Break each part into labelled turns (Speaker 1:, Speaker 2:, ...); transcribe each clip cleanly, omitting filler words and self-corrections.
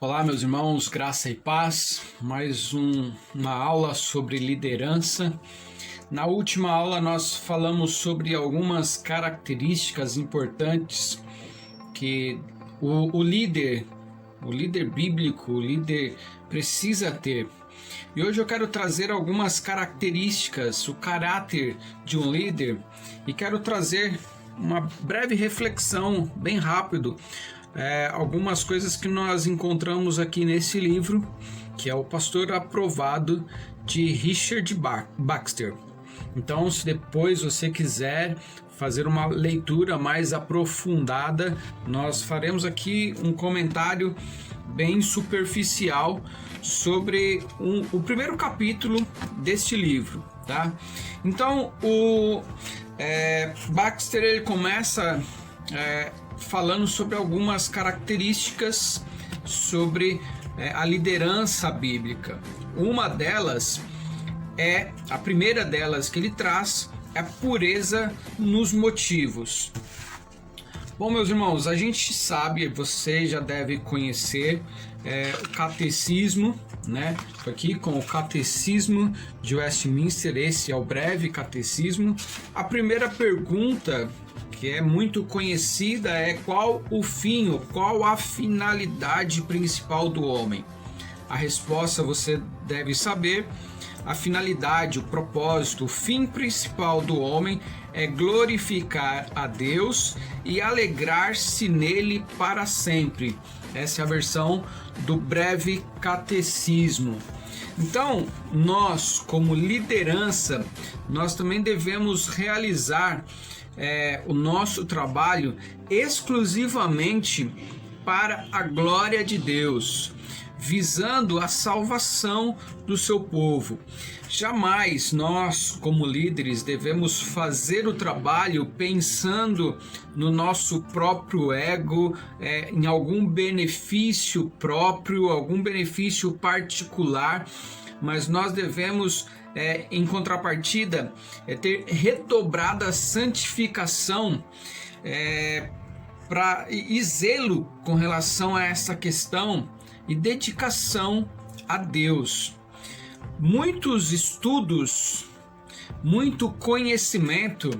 Speaker 1: Olá, meus irmãos, graça e paz. Mais uma aula sobre liderança. Na última aula nós falamos sobre algumas características importantes que o líder bíblico, o líder precisa ter. E hoje eu quero trazer algumas características, o caráter de um líder, e quero trazer uma breve reflexão, bem rápido, algumas coisas que nós encontramos aqui nesse livro, que é o Pastor Aprovado, de Richard Baxter. Então, se depois você quiser fazer uma leitura mais aprofundada, nós faremos aqui um comentário bem superficial sobre o primeiro capítulo deste livro, tá? Então, o Baxter ele começa falando sobre algumas características sobre a liderança bíblica. Uma delas a primeira delas que ele traz é a pureza nos motivos. Bom, meus irmãos, a gente sabe, você já deve conhecer o catecismo, né? Aqui com o Catecismo de Westminster, esse é o breve catecismo. A primeira pergunta, que é muito conhecida, é qual o fim, qual a finalidade principal do homem? A resposta você deve saber. A finalidade, o propósito, o fim principal do homem é glorificar a Deus e alegrar-se nele para sempre. Essa é a versão do breve catecismo. Então, nós, como liderança, nós também devemos realizar o nosso trabalho exclusivamente para a glória de Deus, visando a salvação do seu povo. Jamais nós, como líderes, devemos fazer o trabalho pensando no nosso próprio ego, em algum benefício próprio, algum benefício particular, mas nós devemos, em contrapartida, ter redobrada santificação e zelo com relação a essa questão e dedicação a Deus. Muitos estudos, muito conhecimento,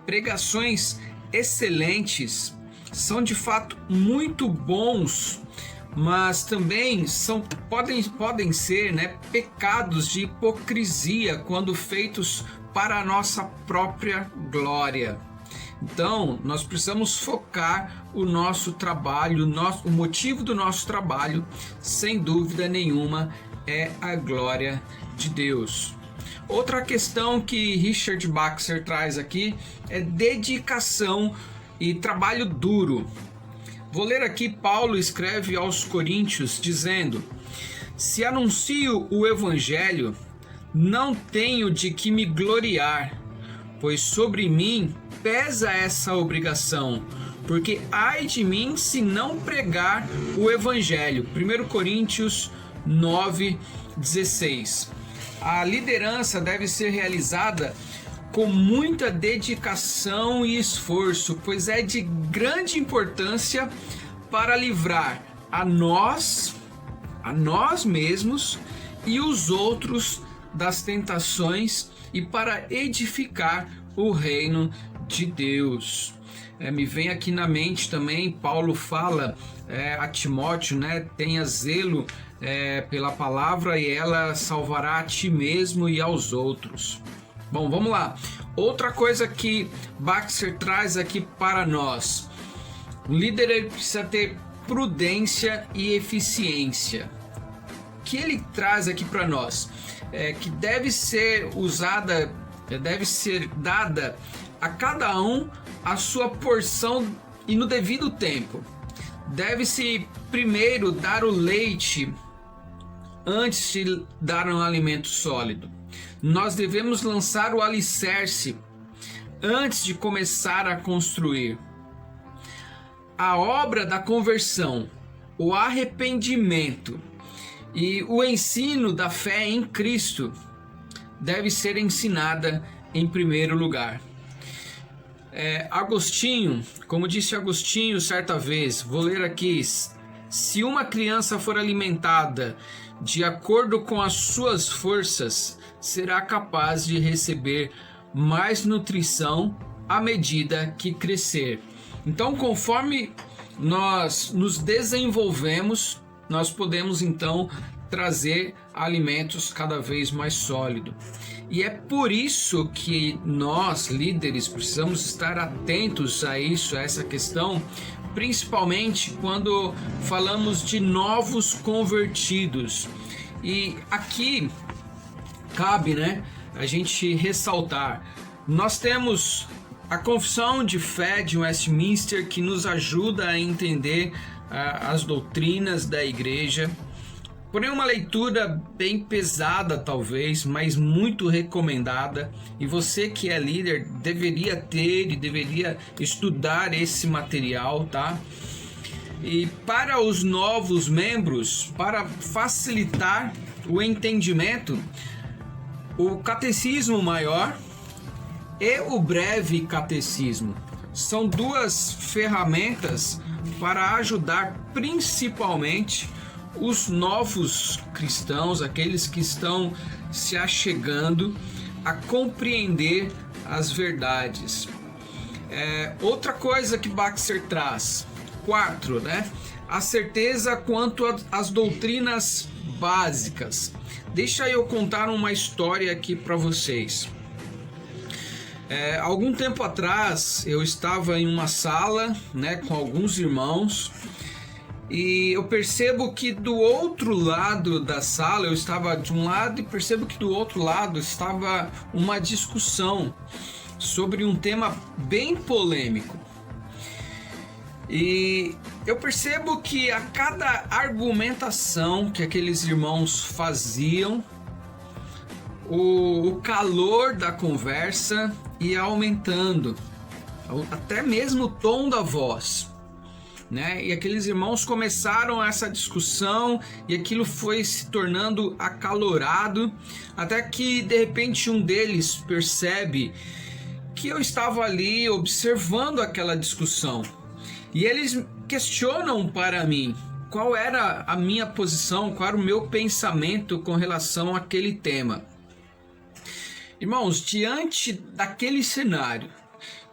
Speaker 1: pregações excelentes, são de fato muito bons, mas também podem ser, pecados de hipocrisia quando feitos para a nossa própria glória. Então, nós precisamos focar o nosso trabalho, o motivo do nosso trabalho, sem dúvida nenhuma, é a glória de Deus. Outra questão que Richard Baxter traz aqui é dedicação e trabalho duro. Vou ler aqui, Paulo escreve aos Coríntios dizendo: se anuncio o evangelho, não tenho de que me gloriar, pois sobre mim pesa essa obrigação, porque ai de mim se não pregar o evangelho. 1 Coríntios 9:16. A liderança deve ser realizada com muita dedicação e esforço, pois é de grande importância para livrar a nós mesmos e os outros das tentações e para edificar o reino de Deus. Me vem aqui na mente também, Paulo fala a Timóteo, tenha zelo pela palavra e ela salvará a ti mesmo e aos outros. Bom, vamos lá. Outra coisa que Baxter traz aqui para nós: o líder ele precisa ter prudência e eficiência. O que ele traz aqui para nós? Que deve ser dada a cada um a sua porção e no devido tempo. Deve-se primeiro dar o leite antes de dar um alimento sólido. Nós devemos lançar o alicerce antes de começar a construir. A obra da conversão, o arrependimento e o ensino da fé em Cristo deve ser ensinada em primeiro lugar. Agostinho, como disse Agostinho certa vez, vou ler aqui, Se uma criança for alimentada de acordo com as suas forças, será capaz de receber mais nutrição à medida que crescer. Então, conforme nós nos desenvolvemos, nós podemos então trazer alimentos cada vez mais sólidos. E é por isso que nós, líderes, precisamos estar atentos a isso, a essa questão, principalmente quando falamos de novos convertidos. E aqui cabe, a gente ressaltar, nós temos a Confissão de Fé de Westminster, que nos ajuda a entender as doutrinas da igreja. Porém, uma leitura bem pesada talvez, mas muito recomendada. E você que é líder deveria ter e deveria estudar esse material, tá? E para os novos membros, para facilitar o entendimento, o Catecismo Maior e o Breve Catecismo são duas ferramentas para ajudar principalmente os novos cristãos, aqueles que estão se achegando a compreender as verdades. Outra coisa que Baxter traz, 4, a certeza quanto às doutrinas básicas. Deixa eu contar uma história aqui para vocês. Algum tempo atrás eu estava em uma sala, com alguns irmãos, e eu percebo que do outro lado da sala, eu estava de um lado e percebo que do outro lado estava uma discussão sobre um tema bem polêmico. E eu percebo que a cada argumentação que aqueles irmãos faziam, o calor da conversa ia aumentando, até mesmo o tom da voz. E aqueles irmãos começaram essa discussão e aquilo foi se tornando acalorado, até que de repente um deles percebe que eu estava ali observando aquela discussão e eles questionam para mim qual era a minha posição, qual era o meu pensamento com relação àquele tema. Irmãos, diante daquele cenário,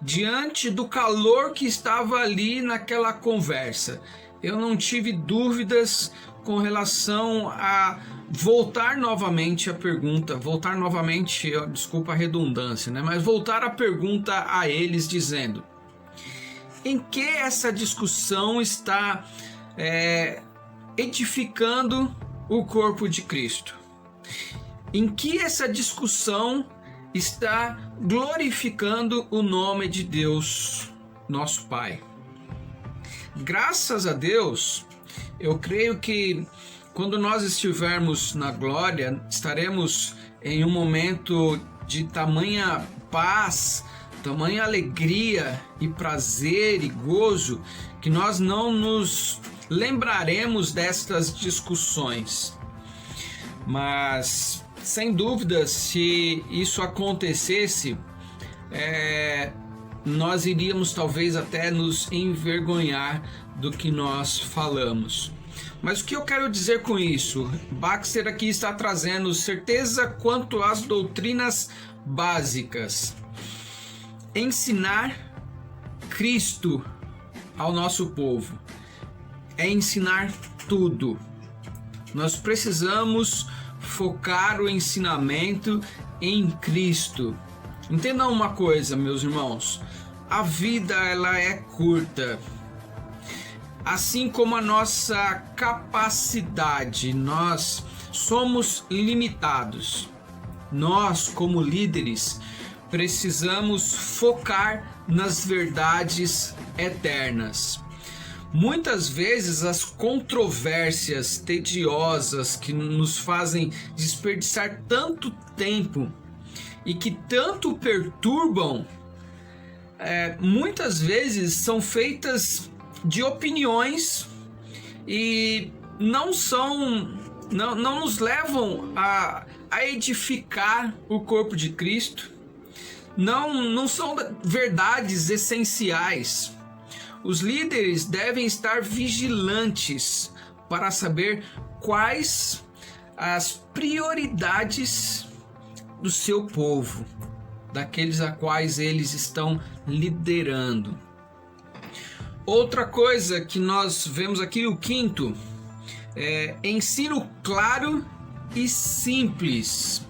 Speaker 1: diante do calor que estava ali naquela conversa, eu não tive dúvidas com relação a voltar novamente a pergunta, desculpa a redundância, mas voltar a pergunta a eles dizendo: em que essa discussão está edificando o corpo de Cristo? Em que essa discussão está glorificando o nome de Deus, nosso Pai? Graças a Deus, eu creio que quando nós estivermos na glória, estaremos em um momento de tamanha paz, tamanha alegria e prazer e gozo, que nós não nos lembraremos destas discussões. Mas sem dúvida, se isso acontecesse, nós iríamos talvez até nos envergonhar do que nós falamos. Mas o que eu quero dizer com isso? Baxter aqui está trazendo certeza quanto às doutrinas básicas. Ensinar Cristo ao nosso povo é ensinar tudo. Nós precisamos focar o ensinamento em Cristo. Entendam uma coisa, meus irmãos, a vida ela é curta, assim como a nossa capacidade, nós somos limitados. Nós, como líderes, precisamos focar nas verdades eternas. Muitas vezes as controvérsias tediosas que nos fazem desperdiçar tanto tempo e que tanto perturbam, muitas vezes são feitas de opiniões e não nos levam a edificar o corpo de Cristo, não são verdades essenciais. Os líderes devem estar vigilantes para saber quais as prioridades do seu povo, daqueles a quais eles estão liderando. Outra coisa que nós vemos aqui, o quinto, é ensino claro e simples.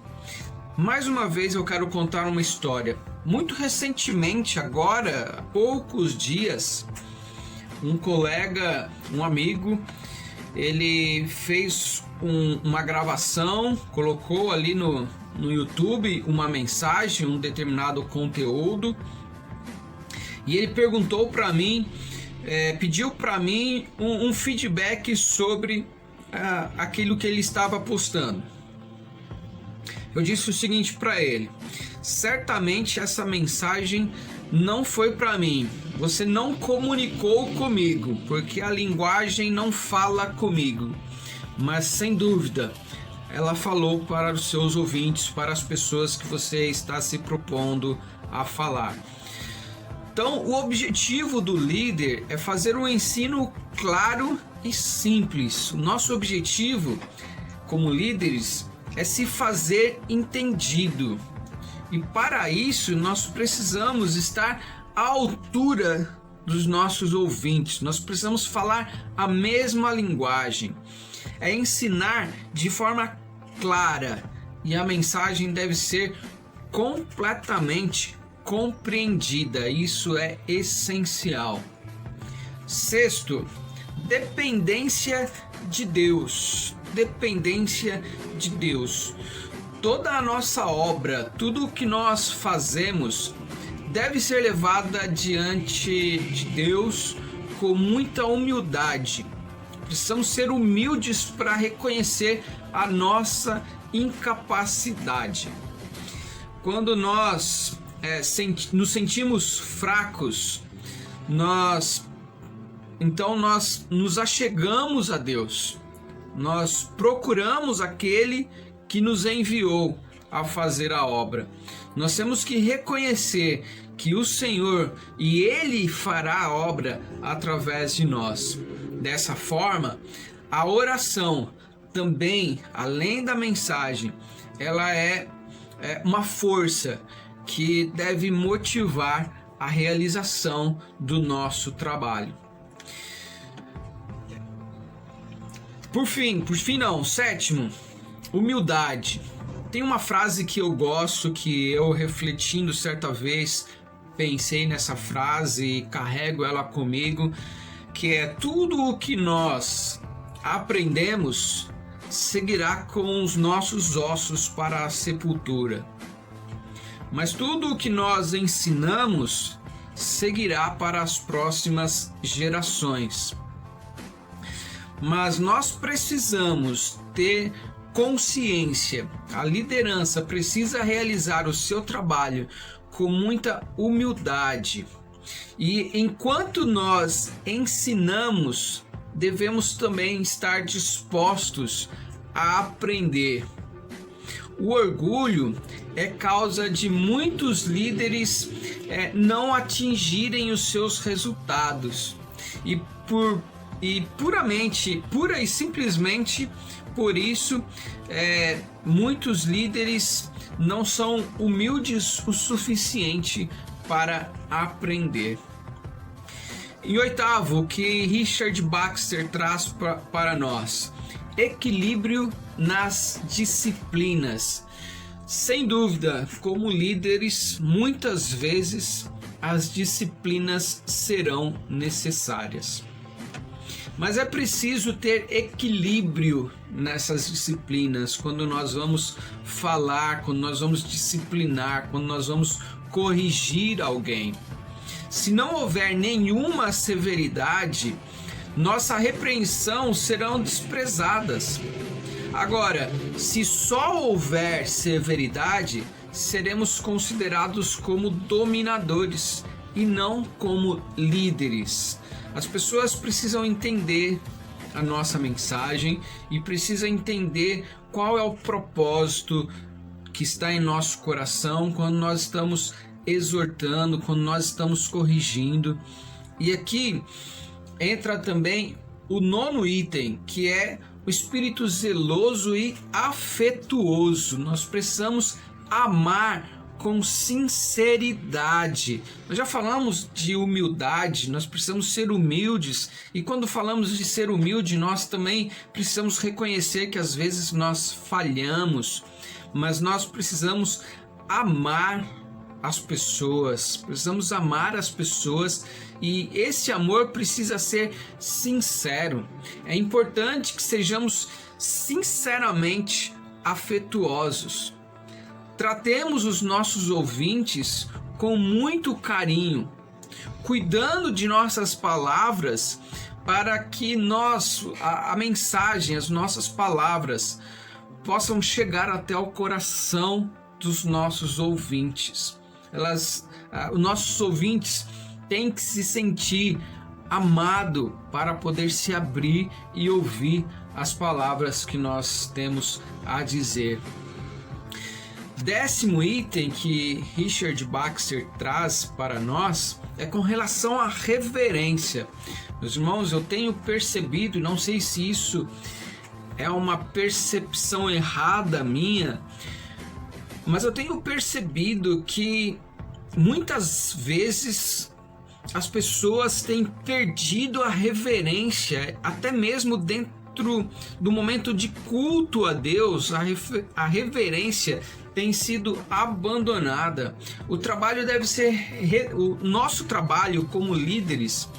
Speaker 1: Mais uma vez eu quero contar uma história. Muito recentemente, agora, há poucos dias, um colega, um amigo, ele fez uma gravação, colocou ali no YouTube uma mensagem, um determinado conteúdo, e ele perguntou para mim, pediu para mim um feedback sobre aquilo que ele estava postando. Eu disse o seguinte para ele: certamente essa mensagem não foi para mim, você não comunicou comigo, porque a linguagem não fala comigo, mas sem dúvida ela falou para os seus ouvintes, para as pessoas que você está se propondo a falar. Então, o objetivo do líder é fazer um ensino claro e simples. O nosso objetivo como líderes é se fazer entendido. E para isso nós precisamos estar à altura dos nossos ouvintes. Nós precisamos falar a mesma linguagem. É ensinar de forma clara, e a mensagem deve ser completamente compreendida. Isso é essencial. Sexto, dependência de Deus. Dependência de Deus. Toda a nossa obra, tudo o que nós fazemos, deve ser levada diante de Deus com muita humildade. Precisamos ser humildes para reconhecer a nossa incapacidade. Quando nós nos sentimos fracos, nós nos achegamos a Deus. Nós procuramos aquele que nos enviou a fazer a obra. Nós temos que reconhecer que o Senhor, e Ele fará a obra através de nós. Dessa forma, a oração também, além da mensagem, ela é uma força que deve motivar a realização do nosso trabalho. Por fim não, sétimo, humildade. Tem uma frase que eu gosto, que eu, refletindo certa vez, pensei nessa frase e carrego ela comigo, que é: tudo o que nós aprendemos seguirá com os nossos ossos para a sepultura, mas tudo o que nós ensinamos seguirá para as próximas gerações. Mas nós precisamos ter consciência, a liderança precisa realizar o seu trabalho com muita humildade. E enquanto nós ensinamos, devemos também estar dispostos a aprender. O orgulho é causa de muitos líderes não atingirem os seus resultados. Pura e simplesmente por isso, muitos líderes não são humildes o suficiente para aprender. E oitavo, o que Richard Baxter traz para nós: equilíbrio nas disciplinas. Sem dúvida, como líderes, muitas vezes as disciplinas serão necessárias. Mas é preciso ter equilíbrio nessas disciplinas, quando nós vamos falar, quando nós vamos disciplinar, quando nós vamos corrigir alguém. Se não houver nenhuma severidade, nossa repreensão serão desprezadas. Agora, se só houver severidade, seremos considerados como dominadores e não como líderes. As pessoas precisam entender a nossa mensagem e precisam entender qual é o propósito que está em nosso coração quando nós estamos exortando, quando nós estamos corrigindo. E aqui entra também o 9º item, que é o espírito zeloso e afetuoso. Nós precisamos amar com sinceridade. Nós já falamos de humildade, nós precisamos ser humildes, e quando falamos de ser humilde, nós também precisamos reconhecer que às vezes nós falhamos, mas nós precisamos amar as pessoas, e esse amor precisa ser sincero. É importante que sejamos sinceramente afetuosos. Tratemos os nossos ouvintes com muito carinho, cuidando de nossas palavras, para que a mensagem, as nossas palavras possam chegar até o coração dos nossos ouvintes. Os nossos ouvintes têm que se sentir amado para poder se abrir e ouvir as palavras que nós temos a dizer. 10º item que Richard Baxter traz para nós é com relação à reverência. Meus irmãos, eu tenho percebido, e não sei se isso é uma percepção errada minha, mas eu tenho percebido que muitas vezes as pessoas têm perdido a reverência, até mesmo dentro do momento de culto a Deus, a reverência tem sido abandonada. O nosso trabalho como líderes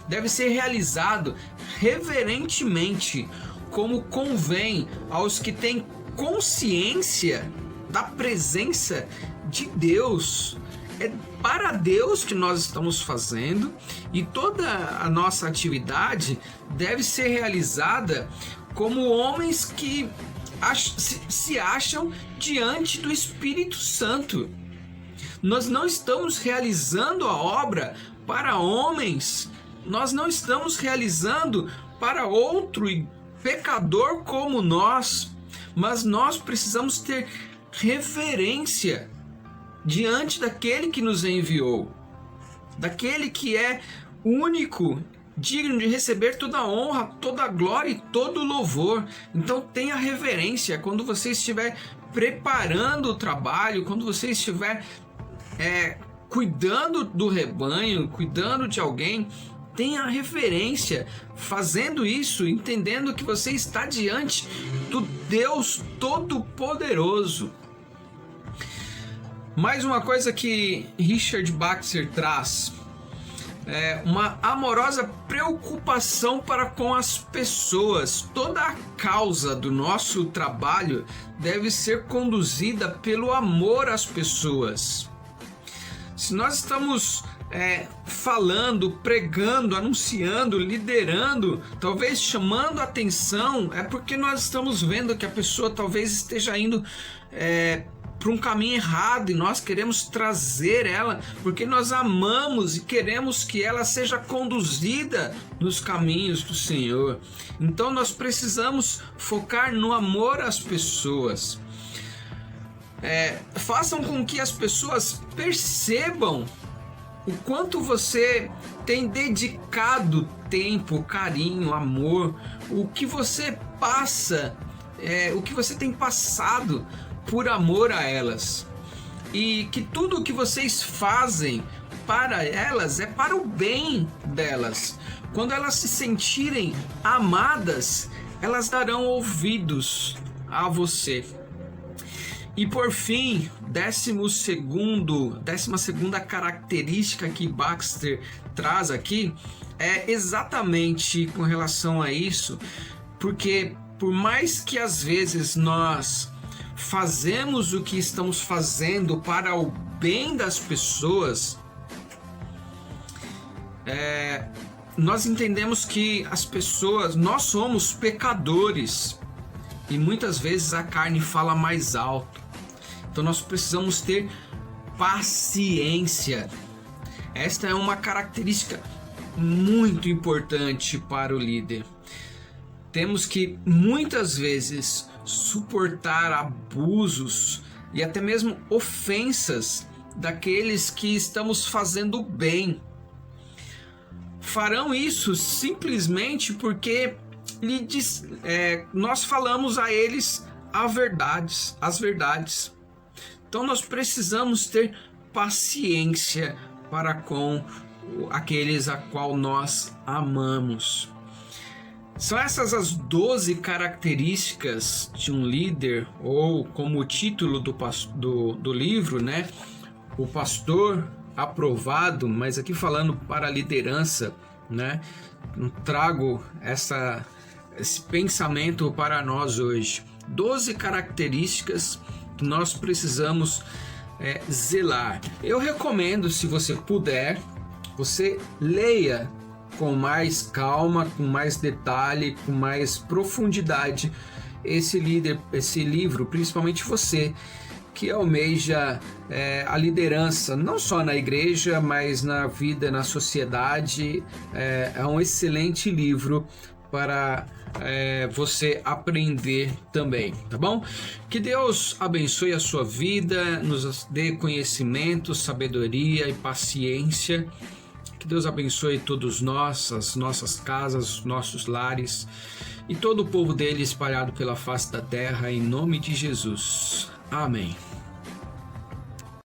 Speaker 1: deve ser realizado reverentemente, como convém aos que têm consciência da presença de Deus. É para Deus que nós estamos fazendo, e toda a nossa atividade deve ser realizada como homens que se acham diante do Espírito Santo. Nós não estamos realizando a obra para homens, nós não estamos realizando para outro pecador como nós, mas nós precisamos ter reverência diante daquele que nos enviou, daquele que é único, digno de receber toda a honra, toda a glória e todo o louvor. Então tenha reverência quando você estiver preparando o trabalho, quando você estiver cuidando do rebanho, cuidando de alguém. Tenha reverência, fazendo isso, entendendo que você está diante do Deus Todo-Poderoso. Mais uma coisa que Richard Baxter traz é uma amorosa preocupação para com as pessoas. Toda a causa do nosso trabalho deve ser conduzida pelo amor às pessoas. Se nós estamos falando, pregando, anunciando, liderando, talvez chamando atenção, é porque nós estamos vendo que a pessoa talvez esteja indo para um caminho errado, e nós queremos trazer ela porque nós amamos e queremos que ela seja conduzida nos caminhos do Senhor. Então nós precisamos focar no amor às pessoas. Façam com que as pessoas percebam o quanto você tem dedicado tempo, carinho, amor, o que você passa, o que você tem passado por amor a elas, e que tudo o que vocês fazem para elas é para o bem delas. Quando elas se sentirem amadas, elas darão ouvidos a você. E por fim, 12ª característica que Baxter traz aqui é exatamente com relação a isso, porque por mais que às vezes nós fazemos o que estamos fazendo para o bem das pessoas, nós entendemos que as pessoas, nós somos pecadores, e muitas vezes a carne fala mais alto. Então nós precisamos ter paciência. Esta é uma característica muito importante para o líder. Temos que muitas vezes suportar abusos e até mesmo ofensas daqueles que estamos fazendo bem. farão isso simplesmente porque nós falamos a eles as verdades. Então nós precisamos ter paciência para com aqueles a qual nós amamos. São essas as 12 características de um líder, ou como o título do livro, né? O pastor aprovado, mas aqui falando para a liderança, né? Trago esse pensamento para nós hoje. 12 características que nós precisamos zelar. Eu recomendo, se você puder, você leia com mais calma, com mais detalhe, com mais profundidade esse livro, principalmente você que almeja a liderança, não só na igreja, mas na vida, na sociedade. É um excelente livro para você aprender também, tá bom? Que Deus abençoe a sua vida, nos dê conhecimento, sabedoria e paciência. Que Deus abençoe todos nós, as nossas casas, os nossos lares e todo o povo dele espalhado pela face da terra, em nome de Jesus. Amém.